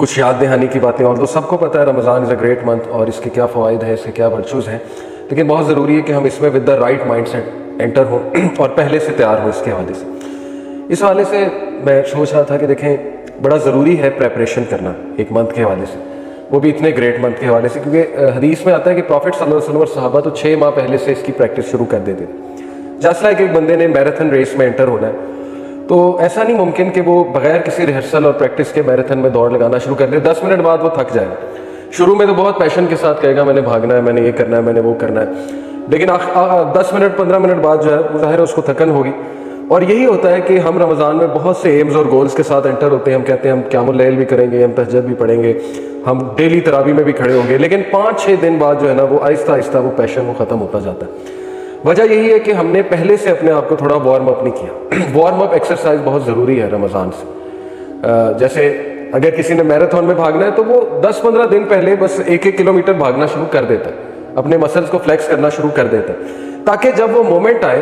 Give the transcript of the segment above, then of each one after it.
کچھ یاد دہانی کی باتیں، اور تو سب کو پتہ ہے رمضان از اے گریٹ منتھ اور اس کے کیا فوائد ہیں، اس کے کیا ورچوز ہیں، لیکن بہت ضروری ہے کہ ہم اس میں with the right mindset enter ہوں اور پہلے سے تیار ہوں اس کے حوالے سے۔ اس حوالے سے میں سوچ رہا تھا کہ دیکھیں بڑا ضروری ہے پریپریشن کرنا ایک منتھ کے حوالے سے، وہ بھی اتنے گریٹ منتھ کے حوالے سے، کیونکہ حدیث میں آتا ہے کہ پروفٹ صلی اللہ علیہ وسلم اور صحابہ تو 6 ماہ پہلے سے اس کی پریکٹس شروع کر دیتے تھے۔ جسٹ لائک ایک بندے نے میراتھن ریس میں انٹر ہونا ہے تو ایسا نہیں ممکن کہ وہ بغیر کسی ریہرسل اور پریکٹس کے میراتھن میں دوڑ لگانا شروع کر دے، 10 منٹ بعد وہ تھک جائے گا۔ شروع میں تو بہت پیشن کے ساتھ کہے گا میں نے بھاگنا ہے، میں نے یہ کرنا ہے، میں نے وہ کرنا ہے، لیکن 10 منٹ 15 منٹ بعد جو ہے ظاہر ہے اس کو تھکن ہوگی۔ اور یہی ہوتا ہے کہ ہم رمضان میں بہت سے ایمز اور گولز کے ساتھ انٹر ہوتے ہیں، ہم کہتے ہیں ہم قیام اللیل بھی کریں گے، ہم تہجد بھی پڑھیں گے، ہم ڈیلی تراویح میں بھی کھڑے ہوں گے، لیکن 5-6 دن بعد جو ہے نا وہ آہستہ آہستہ وہ پیشن وہ ختم ہوتا جاتا ہے۔ وجہ یہی ہے کہ ہم نے پہلے سے اپنے آپ کو تھوڑا وارم اپ نہیں کیا۔ وارم اپ ایکسرسائز بہت ضروری ہے رمضان سے۔ جیسے اگر کسی نے میراتھن میں بھاگنا ہے تو وہ 10-15 دن پہلے بس 1-1 کلومیٹر بھاگنا شروع کر دیتا ہے، اپنے مسلز کو فلیکس کرنا شروع کر دیتا ہے، تاکہ جب وہ مومنٹ آئے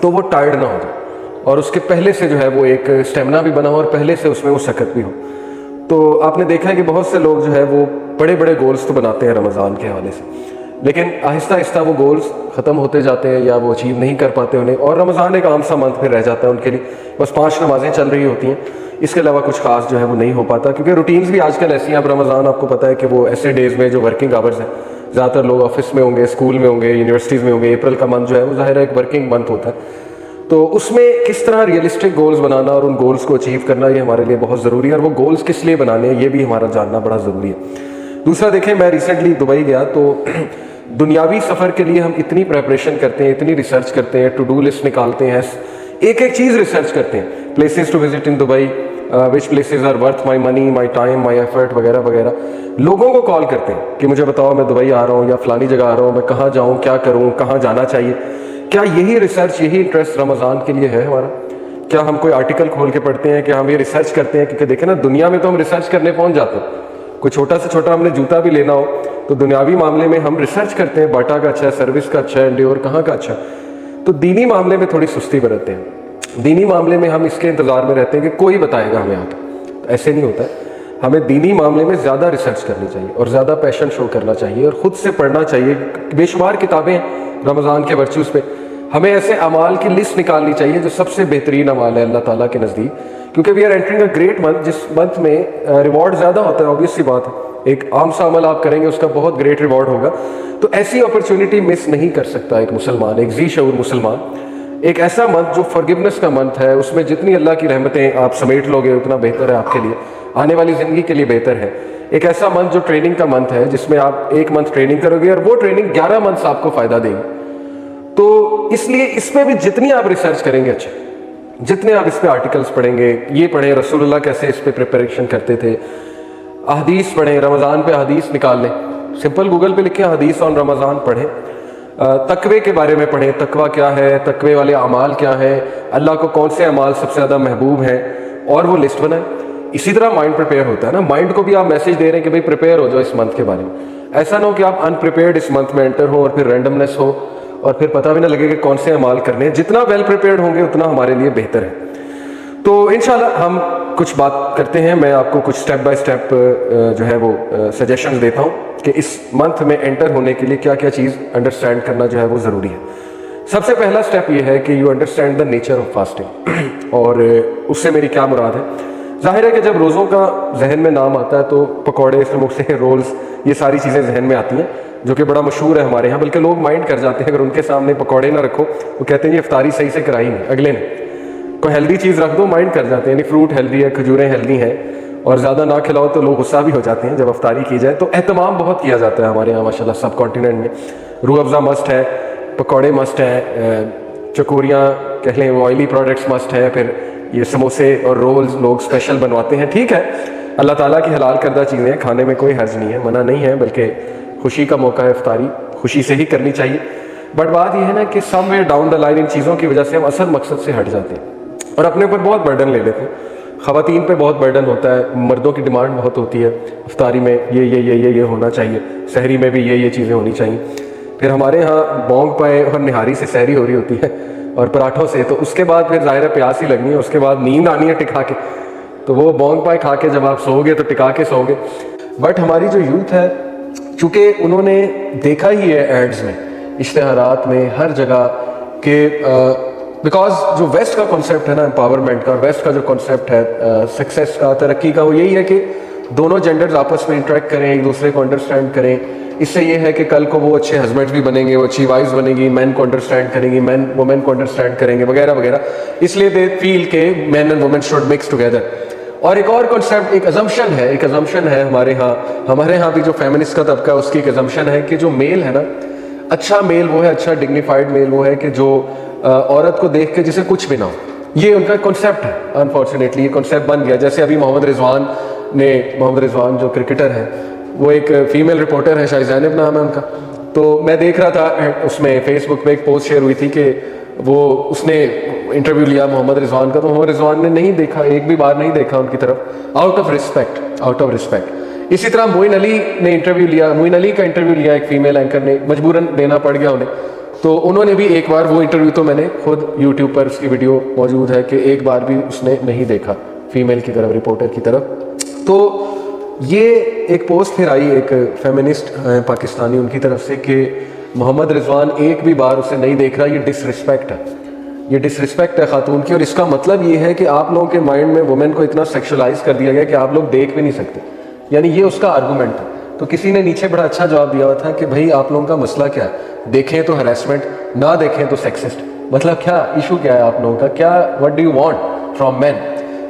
تو وہ ٹائرڈ نہ ہو جائے اور اس کے پہلے سے جو ہے وہ ایک اسٹیمنا بھی بنا ہو اور پہلے سے اس میں وہ سکت بھی ہو۔ تو آپ نے دیکھا ہے کہ بہت سے لوگ جو ہے وہ بڑے بڑے گولز تو بناتے ہیں رمضان کے حوالے سے، لیکن آہستہ آہستہ وہ گولز ختم ہوتے جاتے ہیں یا وہ اچیو نہیں کر پاتے انہیں، اور رمضان ایک عام سا منتھ پھر رہ جاتا ہے ان کے لیے، بس 5 نمازیں چل رہی ہوتی ہیں، اس کے علاوہ کچھ خاص جو ہے وہ نہیں ہو پاتا، کیونکہ روٹینز بھی آج کل ایسی ہیں۔ اب رمضان آپ کو پتہ ہے کہ وہ ایسے ڈیز میں جو ورکنگ آورز ہیں، زیادہ تر لوگ آفس میں ہوں گے، اسکول میں ہوں گے، یونیورسٹیز میں ہوں گے، اپریل کا منتھ جو ہے وہ ظاہر ہے ایک ورکنگ منتھ ہوتا ہے، تو اس میں کس طرح ریئلسٹک گولز بنانا اور ان گولز کو اچیو کرنا یہ ہمارے لیے بہت ضروری ہے، اور وہ گولز کس لیے بنانے ہیں یہ بھی ہمارا جاننا بڑا ضروری ہے۔ دوسرا دیکھیں، میں ریسنٹلی دبئی گیا تو دنیاوی سفر کے لیے ہم اتنی پریپریشن کرتے ہیں، اتنی ریسرچ کرتے ہیں، ٹو ڈو لسٹ نکالتے ہیں، ایک ایک چیز ریسرچ کرتے ہیں، places to visit in Dubai, which places are worth my money, my time, my effort وغیرہ وغیرہ۔ لوگوں کو کال کرتے ہیں کہ مجھے بتاؤ میں دبئی آ رہا ہوں یا فلانی جگہ آ رہا ہوں، میں کہاں جاؤں، کیا کروں، کہاں جانا چاہیے۔ کیا یہی ریسرچ، یہی انٹرسٹ رمضان کے لیے ہے ہمارا؟ کیا ہم کوئی آرٹیکل کھول کے پڑھتے ہیں کہ ہم یہ ریسرچ کرتے ہیں؟ کیونکہ دیکھیں نا، دنیا میں تو ہم ریسرچ کرنے پہنچ جاتے ہیں، کوئی چھوٹا سے چھوٹا ہم نے جوتا بھی لینا ہو تو دنیاوی معاملے میں ہم ریسرچ کرتے ہیں، باٹا کا اچھا ہے، سروس کا اچھا ہے، انڈیور کہاں کا اچھا ہے۔ تو دینی معاملے میں تھوڑی سستی برتتے ہیں، دینی معاملے میں ہم اس کے انتظار میں رہتے ہیں کہ کوئی بتائے گا ہمیں آ کے، ایسے نہیں ہوتا ہے۔ ہمیں دینی معاملے میں زیادہ ریسرچ کرنی چاہیے اور زیادہ پیشن شو کرنا چاہیے اور خود سے پڑھنا چاہیے۔ بے شمار کتابیں رمضان کے ورچوز پہ، ہمیں ایسے اعمال کی لسٹ نکالنی چاہیے جو سب سے بہترین اعمال ہے اللہ تعالیٰ کے نزدیک، کیونکہ we are entering a great month, جس منتھ میں ریوارڈ زیادہ ہوتا ہے، آبویس سی بات ہے، ایک عام سا عمل آپ کریں گے اس کا بہت گریٹ ریوارڈ ہوگا، تو ایسی اپرچونٹی مس نہیں کر سکتا ایک مسلمان، ایک ذی شعور مسلمان۔ ایک ایسا منتھ جو فارگیونیس کا منتھ ہے، اس میں جتنی اللہ کی رحمتیں آپ سمیٹ لو گے اتنا بہتر ہے آپ کے لیے، آنے والی زندگی کے لیے بہتر ہے۔ ایک ایسا منتھ جو ٹریننگ کا منتھ ہے، جس میں آپ 1 منتھ ٹریننگ کرو گے اور وہ ٹریننگ 11 منتھس آپ کو فائدہ دے گی۔ تو اس لیے اس پہ بھی جتنی آپ ریسرچ کریں گے اچھا، جتنے آپ اس پہ آرٹیکلس پڑھیں گے، یہ پڑھیں رسول اللہ کیسے اس پہ پریپریشن کرتے تھے، احادیث پڑھیں، رمضان پہ احادیث نکال لیں، سمپل گوگل پہ لکھیں حدیث آن رمضان پڑھیں، تقوی کے بارے میں پڑھیں، تقوی کیا ہے، تقوی والے اعمال کیا ہیں، اللہ کو کون سے اعمال سب سے زیادہ محبوب ہیں، اور وہ لسٹ بنائیں۔ اسی طرح مائنڈ پریپیئر ہوتا ہے نا، مائنڈ کو بھی آپ میسج دے رہے ہیں کہ بھائی پریپیئر ہو جاؤ اس منتھ کے بارے میں، ایسا نہ ہو کہ آپ انپریپیئرڈ اس منتھ میں انٹر ہو اور پھر رینڈمنس ہو اور پھر پتہ بھی نہ لگے کہ کون سے اعمال کرنے ہیں۔ جتنا ویل پریپیئرڈ ہوں گے اتنا ہمارے لیے بہتر ہے۔ تو انشاءاللہ ہم کچھ بات کرتے ہیں، میں آپ کو کچھ سٹیپ بائی سٹیپ جو ہے وہ سجیشنز دیتا ہوں کہ اس منتھ میں انٹر ہونے کے لیے کیا کیا چیز انڈرسٹینڈ کرنا جو ہے وہ ضروری ہے۔ سب سے پہلا سٹیپ یہ ہے کہ you understand the nature of fasting, اور اس سے میری کیا مراد ہے۔ ظاہر ہے کہ جب روزوں کا ذہن میں نام آتا ہے تو پکوڑے، سموسے، رولز، یہ ساری چیزیں ذہن میں آتی ہیں، جو کہ بڑا مشہور ہے ہمارے یہاں، بلکہ لوگ مائنڈ کر جاتے ہیں اگر ان کے سامنے پکوڑے نہ رکھو، وہ کہتے ہیں یہ افطاری صحیح سے کرائی نہیں، اگلے نے کوئی ہیلدی چیز رکھ دو مائنڈ کر جاتے ہیں، یعنی فروٹ ہیلدی ہے، کھجوریں ہیلدی ہیں، اور زیادہ نہ کھلاؤ تو لوگ غصہ بھی ہو جاتے ہیں جب افطاری کی جائے۔ تو اہتمام بہت کیا جاتا ہے ہمارے یہاں ماشاءاللہ سب کانٹیننٹ میں، روح افزا مسٹ ہے، پکوڑے مسٹ ہیں، چکوریاں کہہ لیں وہ آئلی پروڈکٹس مسٹ ہیں، پھر یہ سموسے اور رولز لوگ اسپیشل بنواتے ہیں۔ ٹھیک ہے، اللہ تعالیٰ کی حلال کردہ چیزیں کھانے میں کوئی حرج نہیں ہے، منع نہیں ہے، بلکہ خوشی کا موقع ہے، افطاری خوشی سے ہی کرنی چاہیے۔ بٹ بات یہ ہے نا کہ سم وے ڈاؤن دا لائن ان چیزوں کی وجہ سے ہم اصل مقصد سے ہٹ جاتے ہیں اور اپنے اوپر بہت برڈن لے لیتے ہیں۔ خواتین پہ بہت برڈن ہوتا ہے، مردوں کی ڈیمانڈ بہت ہوتی ہے، افطاری میں یہ ہونا چاہیے، سحری میں بھی یہ چیزیں ہونی چاہیے، پھر ہمارے ہاں بونگ پائے اور نہاری سے سحری ہو رہی ہوتی ہے اور پراٹھوں سے، تو اس کے بعد پھر ظاہر ہے پیاس ہی لگنی ہے، اس کے بعد نیند آنی ہے ٹکا کے، تو وہ بونگ پائے کھا کے جب آپ سو گے تو ٹکا کے سو گے. بٹ ہماری جو یوتھ ہے چونکہ انہوں نے دیکھا ہی ہے ایڈز میں, اشتہارات میں, ہر جگہ کہ بیکاز جو ویسٹ کا کنسیپٹ ہے نا امپاورمنٹ کا, ویسٹ کا جو کنسیپٹ ہے سکسیس کا, ترقی کا, وہ یہی ہے کہ دونوں جینڈرز آپس میں انٹریکٹ کریں, ایک دوسرے کو انڈرسٹینڈ کریں. اس سے یہ ہے کہ کل کو وہ اچھے ہسبینڈ بھی بنیں گے, وہ اچھی وائفز بنیں گی, مین کو انڈرسٹینڈ کریں گی, مین وومین کو انڈرسٹینڈ کریں گے وغیرہ وغیرہ. اس لیے دے فیل کہ men and women should mix together. اور ایک اور کنسیپٹ, ایک ازمپشن ہے ہمارے ہاں بھی جو فیمنسٹ کا طبقہ ہے اس کی ایک ازمپشن ہے کہ جو میل ہے نا, اچھا میل وہ ہے, اچھا ڈگنیفائڈ میل وہ ہے کہ جو عورت کو دیکھ کے جسے کچھ بھی نہ ہو. یہ ان کا کنسیپٹ ہے. انفارچونیٹلی یہ کنسیپٹ بن گیا. جیسے ابھی محمد رضوان جو کرکٹر ہے, وہ ایک فیمیل رپورٹر ہے, شاید زینب نام ہے ان کا. تو میں دیکھ رہا تھا اس میں فیس بک پہ ایک پوسٹ شیئر ہوئی تھی کہ اس نے انٹرویو لیا محمد رضوان کا, تو محمد رضوان نے نہیں دیکھا, ایک بھی بار نہیں دیکھا ان کی طرف, آؤٹ آف رسپیکٹ. اسی طرح موئن علی نے انٹرویو لیا, موئن علی کا انٹرویو لیا ایک فیمیل اینکر نے, مجبوراً دینا پڑ گیا انہیں. تو انہوں نے بھی ایک بار وہ انٹرویو, تو میں نے خود یوٹیوب پر اس کی ویڈیو موجود ہے کہ ایک بار بھی اس نے نہیں دیکھا فیمیل کی طرف, رپورٹر کی طرف. تو یہ ایک پوسٹ پھر آئی ایک فیمنسٹ پاکستانی ان کی طرف سے کہ محمد رضوان ایک بھی بار اسے نہیں دیکھ رہا, یہ ڈس رسپیکٹ ہے خاتون کی. اور اس کا مطلب یہ ہے کہ آپ لوگوں کے مائنڈ میں وومن کو اتنا سیکشولائز کر دیا گیا کہ آپ لوگ دیکھ بھی نہیں سکتے. یعنی یہ اس کا آرگومنٹ ہے. تو کسی نے نیچے بڑا اچھا جواب دیا ہوا تھا کہ بھائی آپ لوگوں کا مسئلہ کیا ہے, دیکھیں تو ہراسمنٹ, نہ دیکھیں تو سیکسسٹ. مطلب کیا ایشو کیا ہے آپ لوگوں کا, کیا what do you want from men.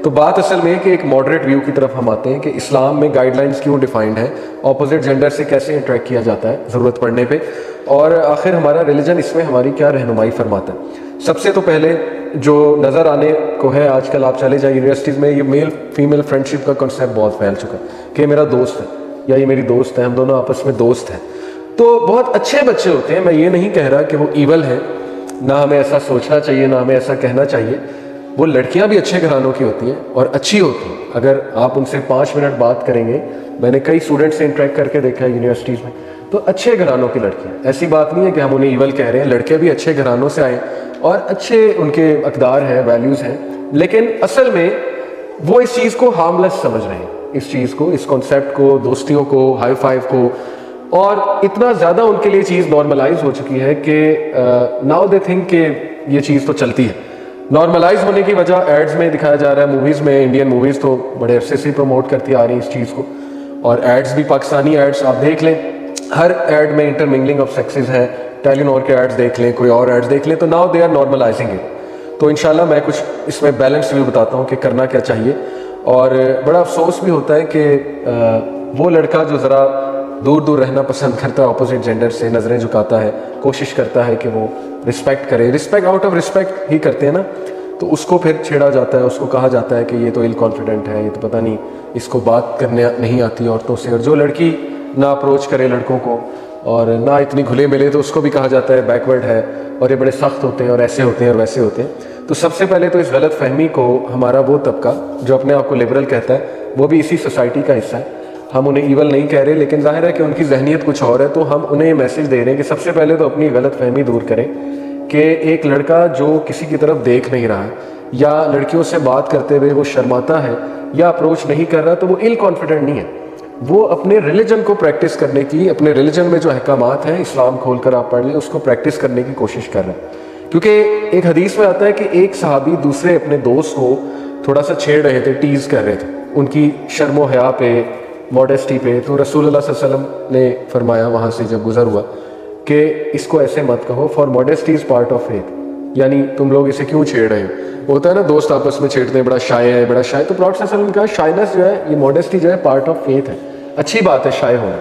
تو بات اصل میں ہے کہ ایک ماڈریٹ ویو کی طرف ہم آتے ہیں کہ اسلام میں گائیڈ لائنس کیوں ڈیفائنڈ ہے, اپوزٹ جینڈر سے کیسے انٹریکٹ کیا جاتا ہے ضرورت پڑنے پہ, اور آخر ہمارا ریلیجن اس میں ہماری کیا رہنمائی فرماتا ہے. سب سے تو پہلے جو نظر آنے کو ہے آج کل, آپ چلے جائیں یونیورسٹیز میں, یہ میل فیمیل فرینڈشپ کا کنسیپٹ بہت پھیل چکا ہے کہ میرا دوست ہے یا یہ میری دوست ہے, ہم دونوں آپس میں دوست ہیں. تو بہت اچھے بچے ہوتے ہیں, میں یہ نہیں کہہ رہا کہ وہ ایول ہیں, نہ ہمیں ایسا سوچنا چاہیے, نہ ہمیں ایسا کہنا چاہیے. وہ لڑکیاں بھی اچھے گھرانوں کی ہوتی ہیں اور اچھی ہوتی ہیں. اگر آپ ان سے 5 منٹ بات کریں گے, میں نے کئی اسٹوڈنٹ سے انٹریکٹ کر کے دیکھا ہے یونیورسٹیز میں, تو اچھے گھرانوں کی لڑکیاں. ایسی بات نہیں ہے کہ ہم انہیں ایول کہہ رہے ہیں, لڑکے بھی اچھے گھرانوں سے آئے اور اچھے ان کے اقدار ہیں, ویلیوز ہیں, لیکن اصل میں وہ اس چیز کو ہارملیس سمجھ رہے ہیں, اس چیز کو, اس کانسیپٹ کو, دوستیوں کو, ہائی فائیو کو. اور اتنا زیادہ ان کے لیے چیز نارملائز ہو چکی ہے کہ ناؤ دے تھنک کہ یہ چیز تو چلتی ہے. نارملائز ہونے کی وجہ ایڈز میں دکھایا جا رہا ہے, موویز میں. انڈین موویز تو بڑے عرصے سے پروموٹ کرتی آ رہی ہیں اس چیز کو, اور ایڈز بھی پاکستانی ایڈز آپ دیکھ لیں, ہر ایڈ میں انٹرمنگلنگ آف سیکسز ہے. ٹیلینور کے ایڈز دیکھ لیں, کوئی اور ایڈز دیکھ لیں, تو now they are normalising it. تو انشاءاللہ میں کچھ اس میں بیلنس بھی بتاتا ہوں کہ کرنا کیا چاہیے. اور بڑا افسوس بھی ہوتا ہے کہ وہ لڑکا جو ذرا دور دور رہنا پسند کرتا ہے اپوزٹ جینڈر سے, نظریں جھکاتا ہے, کوشش کرتا ہے کہ وہ رسپیکٹ کرے, رسپیکٹ آؤٹ آف رسپیکٹ ہی کرتے ہیں نا, تو اس کو پھر چھیڑا جاتا ہے, اس کو کہا جاتا ہے کہ یہ تو ایل کانفیڈنٹ ہے, یہ تو پتہ نہیں اس کو بات کرنے نہیں آتی عورتوں سے. اور جو لڑکی نہ اپروچ کرے لڑکوں کو اور نہ اتنی گھلے ملے, تو اس کو بھی کہا جاتا ہے بیکورڈ ہے, اور یہ بڑے سخت ہوتے ہیں, اور ایسے ہوتے ہیں اور ویسے ہوتے ہیں. تو سب سے پہلے تو اس غلط فہمی کو ہمارا وہ طبقہ جو اپنے آپ کو لبرل کہتا ہے, وہ بھی اسی سوسائٹی کا حصہ ہے. ہم انہیں ایول نہیں کہہ رہے, لیکن ظاہر ہے کہ ان کی ذہنیت کچھ اور ہے, تو ہم انہیں یہ میسج دے رہے ہیں کہ سب سے پہلے تو اپنی غلط فہمی دور کریں کہ ایک لڑکا جو کسی کی طرف دیکھ نہیں رہا, یا لڑکیوں سے بات کرتے ہوئے وہ شرماتا ہے یا اپروچ نہیں کر رہا, تو وہ ایل کانفیڈنٹ نہیں ہے. وہ اپنے ریلیجن کو پریکٹس کرنے کی, اپنے ریلیجن میں جو احکامات ہیں, اسلام کھول کر آپ پڑھ لیں, اس کو پریکٹس کرنے کی کوشش کر رہے ہیں. کیونکہ ایک حدیث میں آتا ہے کہ ایک صحابی دوسرے اپنے دوست کو تھوڑا سا چھیڑ رہے تھے, ٹیز کر رہے تھے ان کی شرم و حیا پہ, ماڈیسٹی پہ. تو رسول اللہ صلی اللہ علیہ وسلم نے فرمایا وہاں سے جب گزر ہوا کہ اس کو ایسے مت کہو, for modesty is part of faith. یعنی تم لوگ اسے کیوں چھیڑ رہے ہو, ہوتا ہے نا دوست آپس میں چھیڑتے ہیں, بڑا شائع ہے, بڑا شائع. تو پراپھٹ صلی اللہ علیہ وسلم نے کہا شائنس جو ہے, یہ ماڈیسٹی جو ہے, پارٹ آف فیتھ ہے, اچھی بات ہے شائع ہونا.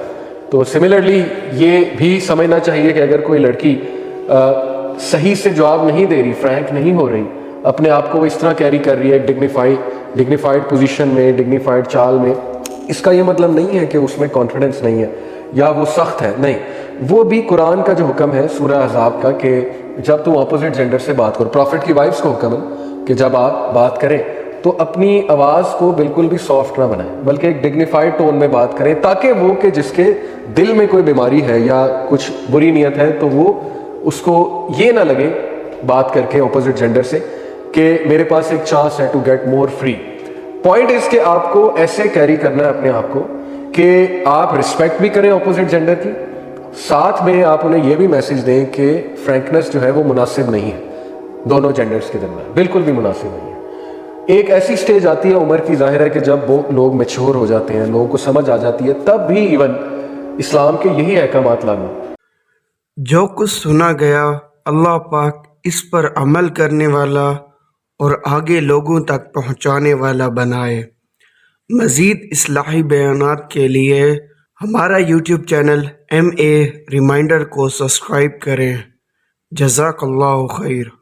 تو سملرلی یہ بھی سمجھنا چاہیے کہ اگر کوئی لڑکی صحیح سے جواب نہیں دے رہی, فرینک نہیں ہو رہی, اپنے آپ کو وہ اس طرح کیری کر رہی ہے ڈگنیفائڈ پوزیشن میں, ڈگنیفائڈ چال میں, اس کا یہ مطلب نہیں ہے کہ اس میں کانفیڈنس نہیں ہے یا وہ سخت ہے, نہیں. وہ بھی قرآن کا جو حکم ہے سورہ احزاب کا کہ جب تم اپوزٹ جینڈر سے بات کرو, پروفٹ کی وائفز کو حکم ہے کہ جب آپ بات کریں تو اپنی آواز کو بالکل بھی سافٹ نہ بنائیں, بلکہ ایک ڈگنیفائڈ ٹون میں بات کریں, تاکہ وہ کہ جس کے دل میں کوئی بیماری ہے یا کچھ بری نیت ہے, تو وہ اس کو یہ نہ لگے بات کر کے اپوزٹ جینڈر سے کہ میرے پاس ایک چانس ہے to get more free. Point اس کہ آپ کو ایسے کیری کرنا ہے اپنے آپ کو کہ آپ رسپیکٹ بھی کریں اپوزٹ جینڈر کی، ساتھ میں آپ انہیں یہ بھی میسج دیں کہ فرینکنس جو ہے وہ مناسب نہیں ہے دونوں جینڈرز کے درمیان، بالکل بھی مناسب نہیں ہے۔ ایک ایسی سٹیج آتی ہے عمر کی، ظاہر ہے کہ جب وہ لوگ میچور ہو جاتے ہیں، لوگوں کو سمجھ آ جاتی ہے، تب بھی ایون اسلام کے یہی احکامات لاگو۔ جو کچھ سنا گیا اللہ پاک اس پر عمل کرنے والا اور آگے لوگوں تک پہنچانے والا بنائے۔ مزید اصلاحی بیانات کے لیے ہمارا یوٹیوب چینل MA ریمائنڈر کو سبسکرائب کریں۔ جزاک اللہ خیر۔